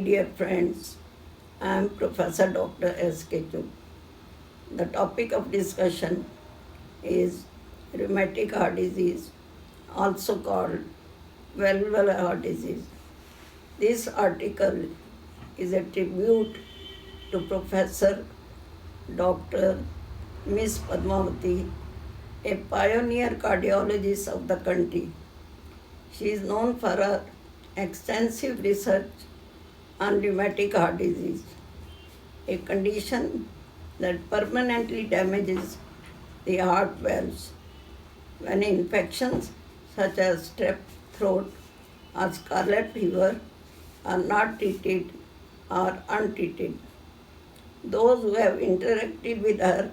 dear friends, I am Professor Dr. S.K. Chugh. The topic of discussion is rheumatic heart disease, also called valvular heart disease. This article is a tribute to Professor Dr. Miss Padmavati, a pioneer cardiologist of the country. She is known for her extensive research on rheumatic heart disease, a condition that permanently damages the heart valves when infections such as strep throat or scarlet fever are not treated or untreated. Those who have interacted with her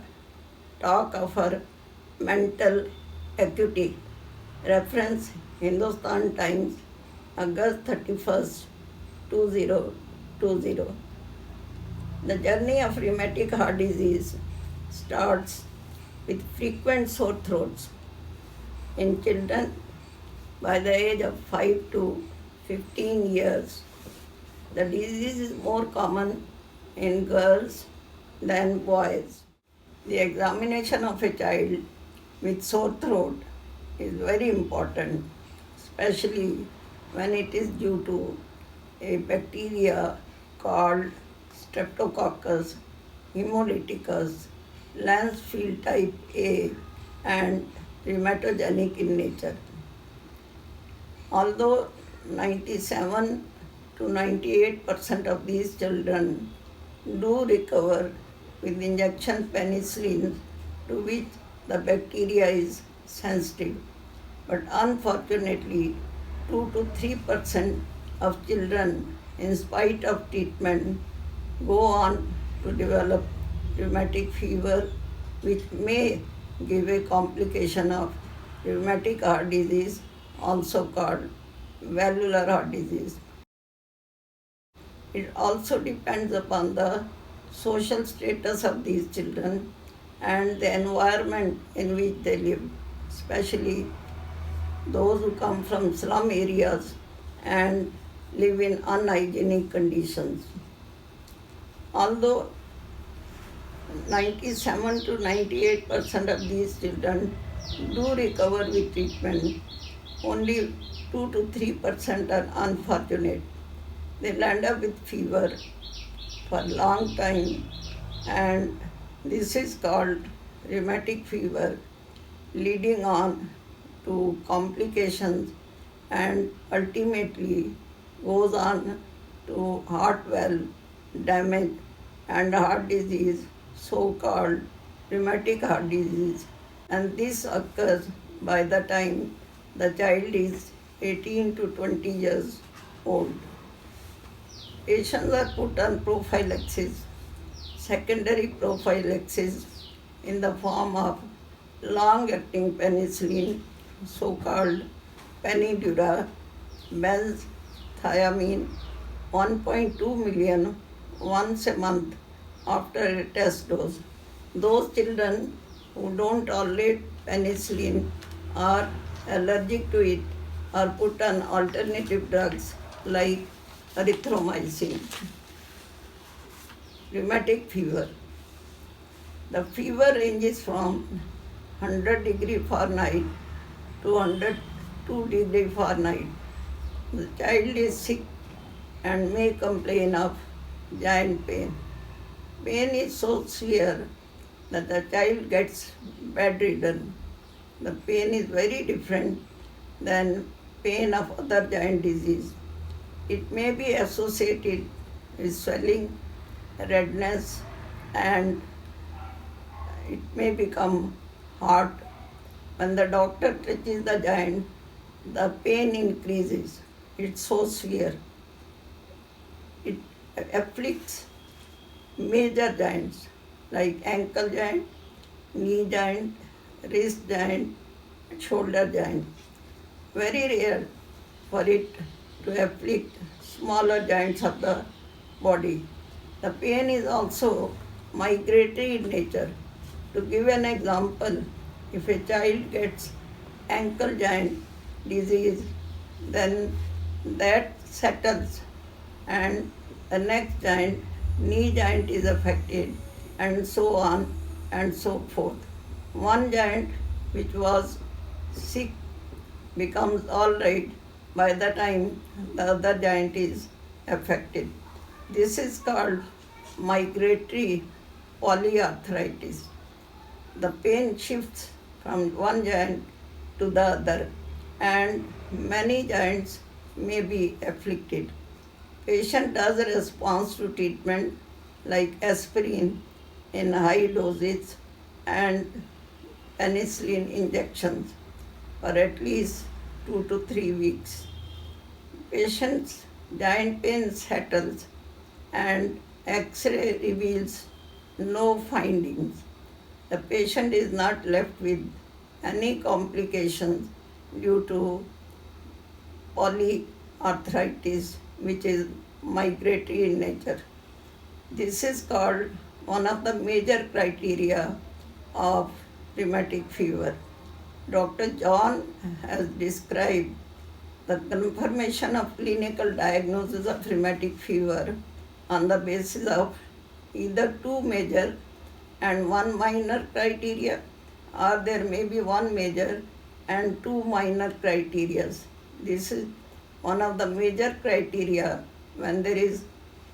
talk of her mental acuity. Reference Hindustan Times, August 31st, 2020. The journey of rheumatic heart disease starts with frequent sore throats in children by the age of 5 to 15 years. The disease is more common in girls than boys. The examination of a child with sore throat is very important, especially when it is due to a bacteria called Streptococcus hemolyticus, Lange field type A, and rheumatogenic in nature. Although 97 to 98% of these children do recover with injection penicillin to which the bacteria is sensitive, but unfortunately 2 to 3% of children, in spite of treatment, go on to develop rheumatic fever, which may give a complication of rheumatic heart disease, also called valvular heart disease. It also depends upon the social status of these children and the environment in which they live, especially those who come from slum areas and live in unhygienic conditions. Although 97 to 98% of these children do recover with treatment, only 2 to 3% are unfortunate. They land up with fever for a long time, and this is called rheumatic fever, leading on to complications and ultimately goes on to heart valve damage and heart disease, so-called rheumatic heart disease. And this occurs by the time the child is 18 to 20 years old. Patients are put on prophylaxis, secondary prophylaxis in the form of long-acting penicillin, so-called Penidura, benzthiamine, 1.2 million once a month after a test dose. Those children who don't tolerate penicillin or allergic to it are put on alternative drugs like erythromycin. Rheumatic fever. The fever ranges from 100 degree Fahrenheit to 102 degree Fahrenheit. The child is sick and may complain of giant pain. Pain is so severe that the child gets bedridden. The pain is very different than pain of other giant disease. It may be associated with swelling, redness, and it may become hot. When the doctor touches the giant, the pain increases. It's so severe. It afflicts major joints like ankle joint, knee joint, wrist joint, shoulder joint. Very rare for it to afflict smaller joints of the body. The pain is also migratory in nature. To give an example, if a child gets ankle joint disease, then that settles and the next joint, knee joint is affected, and so on and so forth. One joint which was sick becomes all right by the time the other joint is affected. This is called migratory polyarthritis. The pain shifts from one joint to the other, and many joints may be afflicted. Patient does respond to treatment like aspirin in high doses and penicillin injections for at least 2 to 3 weeks. Patient's joint pain settles and X-ray reveals no findings. The patient is not left with any complications due to polyarthritis, which is migratory in nature. This is called one of the major criteria of rheumatic fever. Dr. John has described the confirmation of clinical diagnosis of rheumatic fever on the basis of either two major and one minor criteria, or there may be one major and two minor criteria. This is one of the major criteria when there is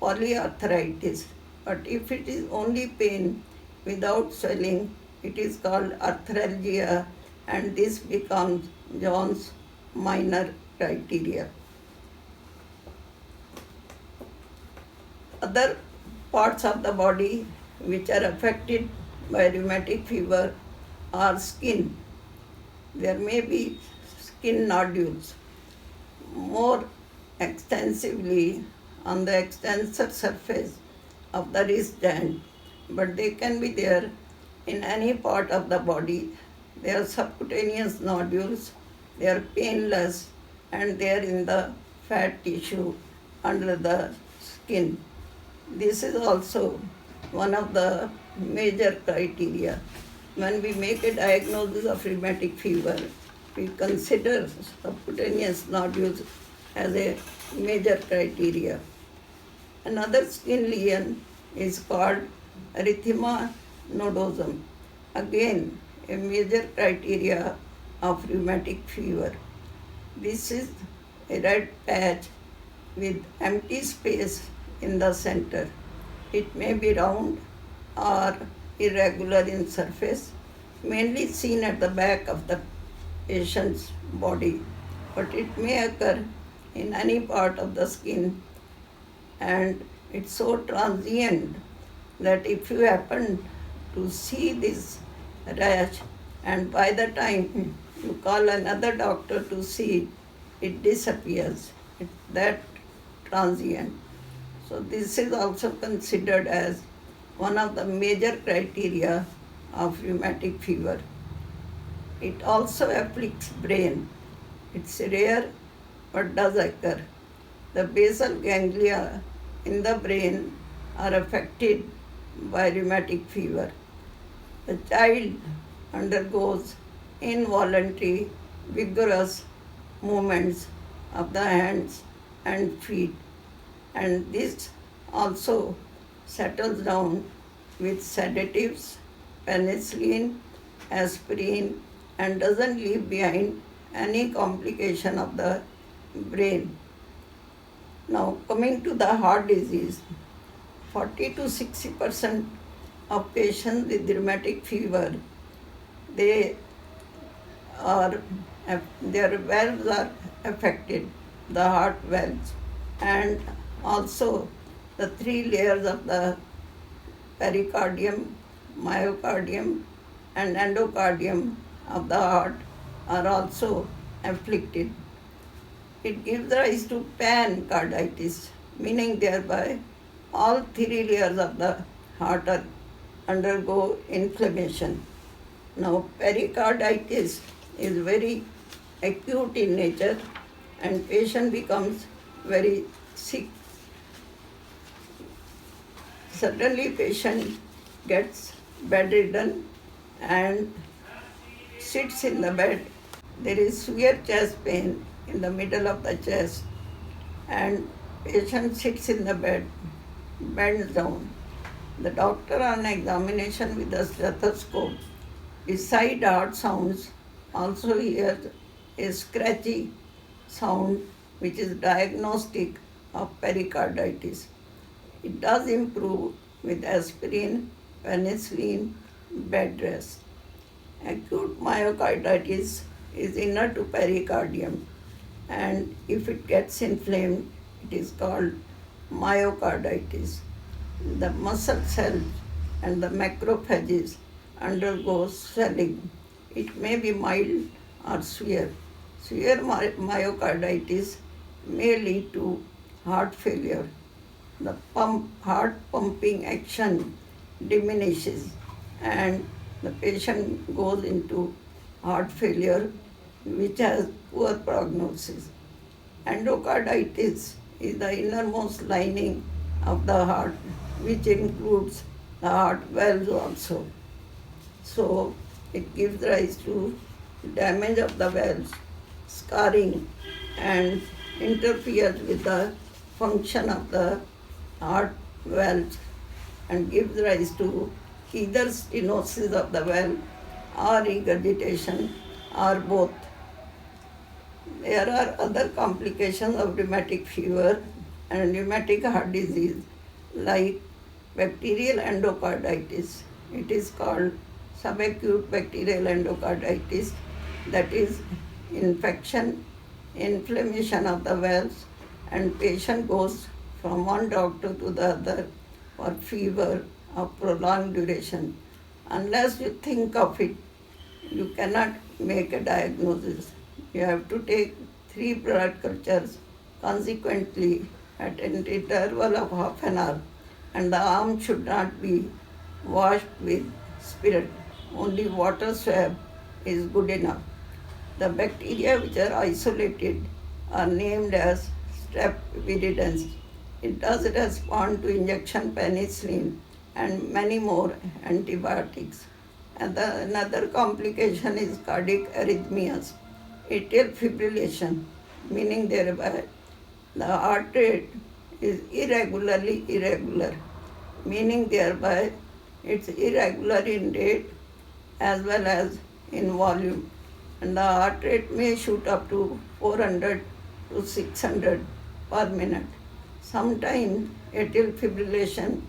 polyarthritis. But if it is only pain without swelling, it is called arthralgia, and this becomes John's minor criteria. Other parts of the body which are affected by rheumatic fever are skin. There may be skin nodules more extensively on the extensor surface of the wrist joint, but they can be there in any part of the body. They are subcutaneous nodules, they are painless, and they are in the fat tissue under the skin. This is also one of the major criteria. When we make a diagnosis of rheumatic fever, we consider subcutaneous nodules as a major criteria. Another skin lesion is called erythema nodosum. Again, a major criteria of rheumatic fever. This is a red patch with empty space in the center. It may be round or irregular in surface, mainly seen at the back of the patient's body, but it may occur in any part of the skin, and it's so transient that if you happen to see this rash and by the time you call another doctor to see it disappears. It's that transient. So this is also considered as one of the major criteria of rheumatic fever. It also afflicts brain. It's rare but does occur. The basal ganglia in the brain are affected by rheumatic fever. The child undergoes involuntary, vigorous movements of the hands and feet, and this also settles down with sedatives, penicillin, aspirin, and doesn't leave behind any complication of the brain. Now, coming to the heart disease, 40 to 60% of patients with rheumatic fever, they are their valves are affected, the heart valves, and also the three layers of the pericardium, myocardium, and endocardium of the heart are also afflicted. It gives rise to pancarditis, meaning thereby all three layers of the heart undergo inflammation. Now, pericarditis is very acute in nature, and patient becomes very sick. Suddenly patient gets bedridden and sits in the bed. There is severe chest pain in the middle of the chest, and Patient sits in the bed, bends down. The doctor on examination with a stethoscope beside heart sounds also hears a scratchy sound which is diagnostic of pericarditis. It does improve with aspirin, penicillin, bed rest. Acute myocarditis is inner to pericardium, and if it gets inflamed, it is called myocarditis. The muscle cells and the macrophages undergo swelling. It may be mild or severe. Severe myocarditis may lead to heart failure. The heart pumping action diminishes and the patient goes into heart failure, which has poor prognosis. Endocarditis is the innermost lining of the heart, which includes the heart valves also. So it gives rise to damage of the valves, scarring, and interferes with the function of the heart valves and gives rise to either stenosis of the valve or regurgitation or both. There are other complications of rheumatic fever and rheumatic heart disease like bacterial endocarditis. It is called subacute bacterial endocarditis, that is infection, inflammation of the valves, and patient goes from one doctor to the other for fever of prolonged duration. Unless you think of it, you cannot make a diagnosis. You have to take 3 blood cultures consequently at an interval of half an hour, and the arm should not be washed with spirit. Only water swab is good enough. The bacteria which are isolated are named as strep viridans. It does respond to injection penicillin and many more antibiotics. And another complication is cardiac arrhythmias, atrial fibrillation, meaning thereby the heart rate is irregularly irregular, meaning thereby it's irregular in rate as well as in volume. And the heart rate may shoot up to 400 to 600 per minute. Sometimes atrial fibrillation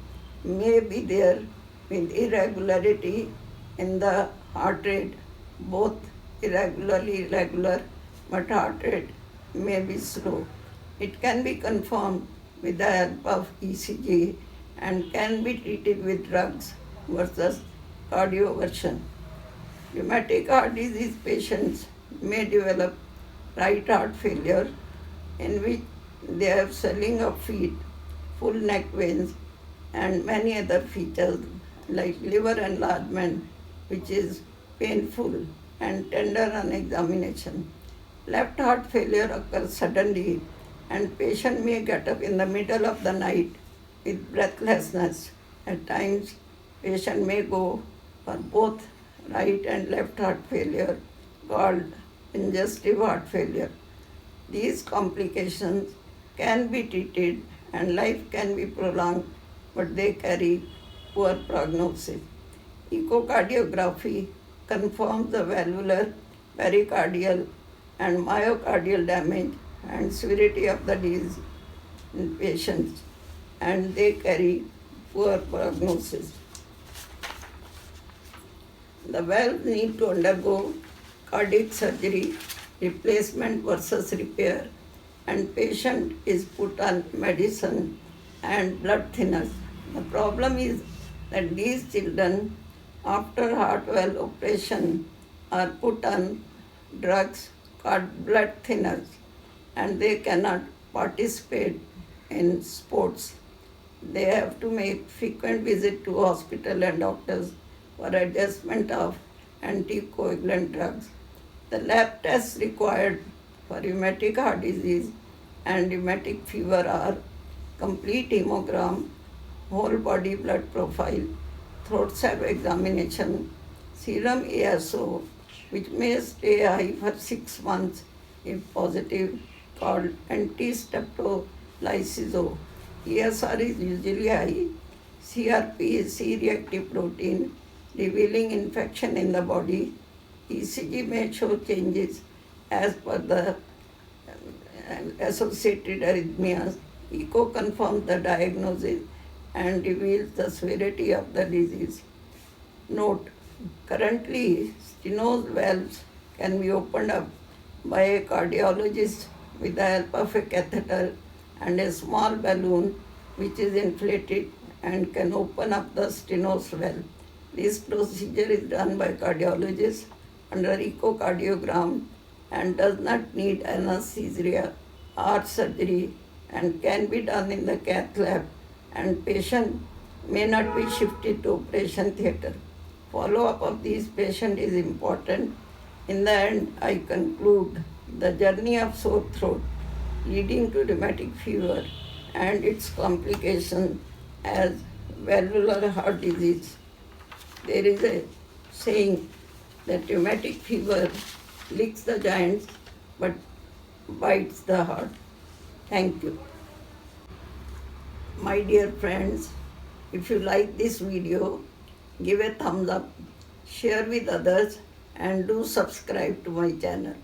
may be there with irregularity in the heart rate, both irregularly irregular, but heart rate may be slow. It can be confirmed with the help of ECG and can be treated with drugs versus cardioversion. Rheumatic heart disease patients may develop right heart failure in which they have swelling of feet, full neck veins, and many other features like liver enlargement, which is painful and tender on examination. Left heart failure occurs suddenly and patient may get up in the middle of the night with breathlessness. At times, patient may go for both right and left heart failure called congestive heart failure. These complications can be treated and life can be prolonged, but they carry poor prognosis. Echocardiography confirms the valvular, pericardial, and myocardial damage and severity of the disease in patients, and they carry poor prognosis. The valves need to undergo cardiac surgery, replacement versus repair, and patient is put on medicine and blood thinners. The problem is that these children, after heart valve operation, are put on drugs called blood thinners and they cannot participate in sports. They have to make frequent visit to hospital and doctors for adjustment of anticoagulant drugs. The lab tests required for rheumatic heart disease and rheumatic fever are complete hemogram, whole body blood profile, throat swab examination, serum ASO, which may stay high for 6 months if positive, called anti-streptococcus lysozyme. ESR is usually high. CRP is C-reactive protein, revealing infection in the body. ECG may show changes as per the associated arrhythmias. Echo confirms the diagnosis and reveals the severity of the disease. Note: currently, stenosis valves can be opened up by a cardiologist with the help of a catheter and a small balloon which is inflated and can open up the stenosis valve. This procedure is done by cardiologists under echocardiogram and does not need anesthesia or surgery and can be done in the cath lab, and patient may not be shifted to operation theatre. Follow-up of these patients is important. In the end, I conclude the journey of sore throat leading to rheumatic fever and its complications as valvular heart disease. There is a saying that rheumatic fever licks the joints but bites the heart. Thank you. My dear friends, if you like this video, give a thumbs up, share with others, and do subscribe to my channel.